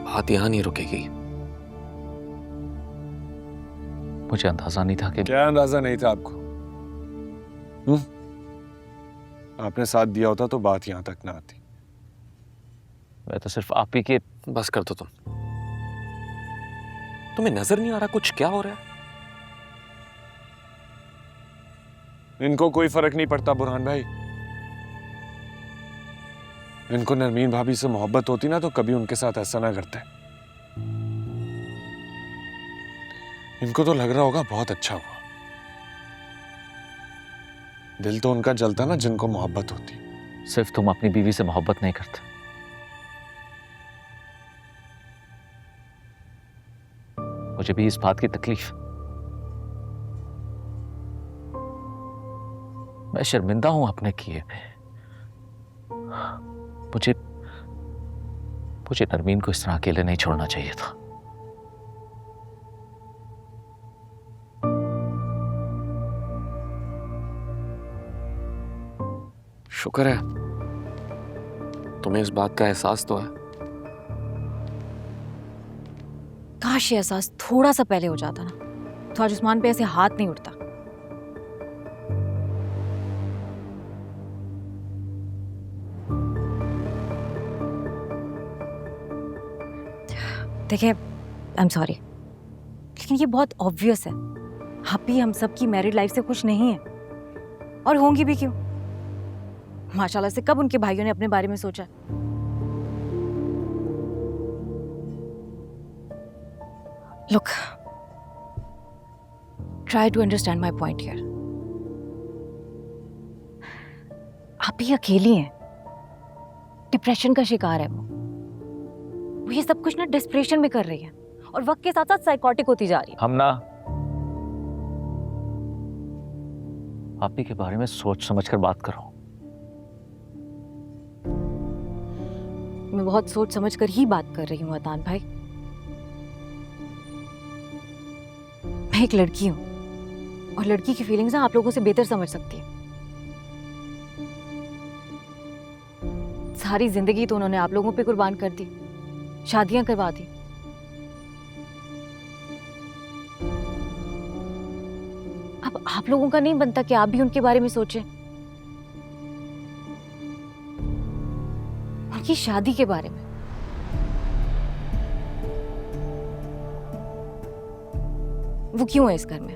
बात यहां नहीं रुकेगी। मुझे अंदाजा नहीं था कि क्या अंदाजा नहीं था आपको? आपने साथ दिया होता तो बात यहां तक ना आती। मैं तो सिर्फ आप ही के। बस कर दो तुम। तुम्हें नजर नहीं आ रहा कुछ क्या हो रहा है? इनको कोई फर्क नहीं पड़ता बुरहान भाई। इनको नरमीन भाभी से मोहब्बत होती ना तो कभी उनके साथ ऐसा ना करते। इनको तो लग रहा होगा बहुत अच्छा हुआ। दिल तो उनका जलता ना जिनको मोहब्बत होती। सिर्फ तुम अपनी बीवी से मोहब्बत नहीं करते, मुझे भी इस बात की तकलीफ। मैं शर्मिंदा हूं अपने किए में। मुझे मुझे नरमीन को इस तरह अकेले नहीं छोड़ना चाहिए था। शुक्र है तुम्हें इस बात का एहसास तो है। काश ये एहसास थोड़ा सा पहले हो जाता ना तो आज उस्मान पे ऐसे हाथ नहीं उठता। देखिए, आई एम सॉरी, लेकिन ये बहुत ऑब्वियस है आप भी हम सब की मैरिड लाइफ से खुश नहीं है, और होंगी भी क्यों। माशाल्लाह से कब उनके भाइयों ने अपने बारे में सोचा। Look, try to understand my point here. आप ही अकेली हैं, डिप्रेशन का शिकार है वो ये सब कुछ ना डिस्प्रेशन में कर रही है और वक्त के साथ साथ साइकोटिक होती जा रही है। हम ना आप ही के बारे में सोच समझ कर बात करो। मैं बहुत सोच समझ कर ही बात कर रही हूँ अतान भाई। मैं एक लड़की हूँ और लड़की की फीलिंग्स ना आप लोगों से बेहतर समझ सकती है। सारी जिंदगी तो उन्होंने आप लोगों पे कुर्बान कर दी, शादियां करवा दी। अब आप लोगों का नहीं बनता कि आप भी उनके बारे में सोचें, उनकी शादी के बारे में। वो क्यों है इस घर में?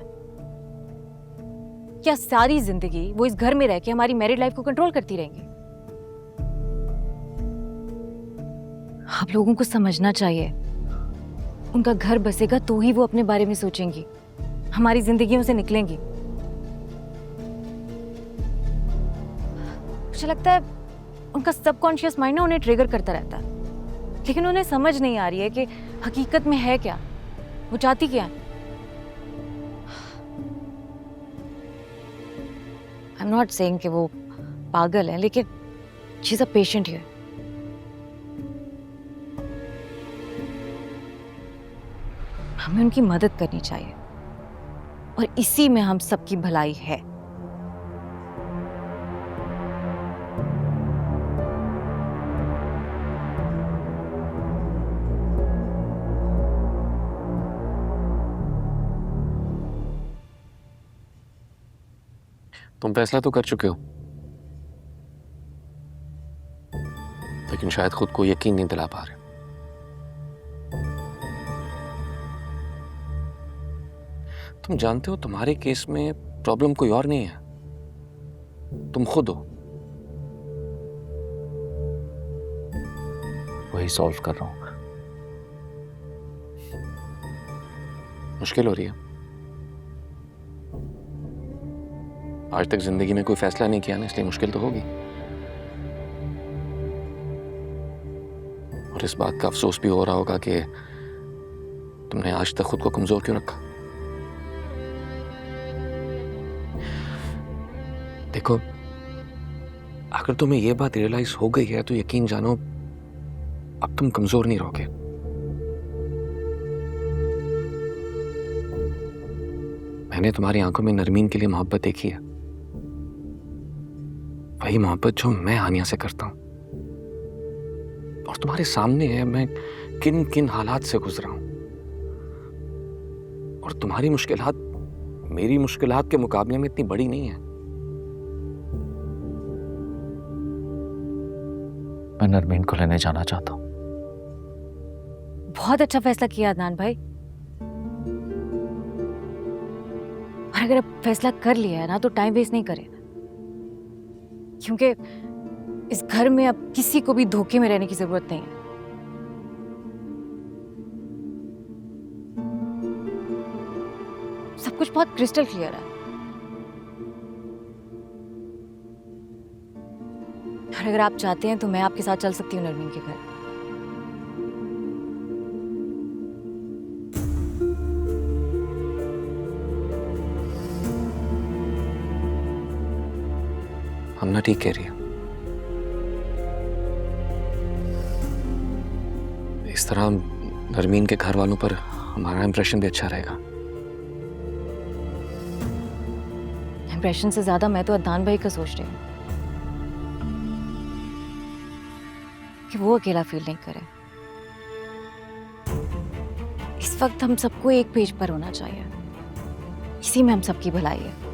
क्या सारी जिंदगी वो इस घर में रह के हमारी मैरिड लाइफ को कंट्रोल करती रहेंगी? आप लोगों को समझना चाहिए, उनका घर बसेगा तो ही वो अपने बारे में सोचेंगी, हमारी जिंदगियों से निकलेंगी। मुझे लगता है उनका सबकॉन्शियस माइंड ना उन्हें ट्रिगर करता रहता है, लेकिन उन्हें समझ नहीं आ रही है कि हकीकत में है क्या, वो चाहती क्या है। आई एम नॉट सेइंग कि वो पागल है, लेकिन she is a patient here. हमें उनकी मदद करनी चाहिए और इसी में हम सबकी भलाई है। तुम फैसला तो कर चुके हो, लेकिन शायद खुद को यकीन नहीं दिला पा रहे। तुम जानते हो तुम्हारे केस में प्रॉब्लम कोई और नहीं है, तुम खुद हो। वही सॉल्व कर रहा हूं। मुश्किल हो रही है। आज तक जिंदगी में कोई फैसला नहीं किया ना, इसलिए मुश्किल तो होगी। और इस बात का अफसोस भी हो रहा होगा कि तुमने आज तक खुद को कमजोर क्यों रखा। देखो, अगर तुम्हें यह बात रियलाइज हो गई है तो यकीन जानो अब तुम कमजोर नहीं रहोगे। मैंने तुम्हारी आंखों में नरमीन के लिए मोहब्बत देखी है, वही मोहब्बत जो मैं हानिया से करता हूं। और तुम्हारे सामने है मैं किन किन हालात से गुजरा हूं, और तुम्हारी मुश्किलात मेरी मुश्किलात के मुकाबले में इतनी बड़ी नहीं है। मैं नरमीन को लेने जाना चाहता हूँ। बहुत अच्छा फैसला किया अदनान भाई। और अगर अब फैसला कर लिया है ना तो टाइम वेस्ट नहीं करें, क्योंकि इस घर में अब किसी को भी धोखे में रहने की जरूरत नहीं है। सब कुछ बहुत क्रिस्टल क्लियर है। और अगर आप चाहते हैं तो मैं आपके साथ चल सकती हूँ नरमीन के घर। हम ना ठीक कह रही है। इस तरह नरमीन के घर वालों पर हमारा इंप्रेशन भी अच्छा रहेगा। इंप्रेशन से ज्यादा मैं तो अदनान भाई का सोच रही हूँ कि वो अकेला फील नहीं करे। इस वक्त हम सबको एक पेज पर होना चाहिए, इसी में हम सबकी भलाई है।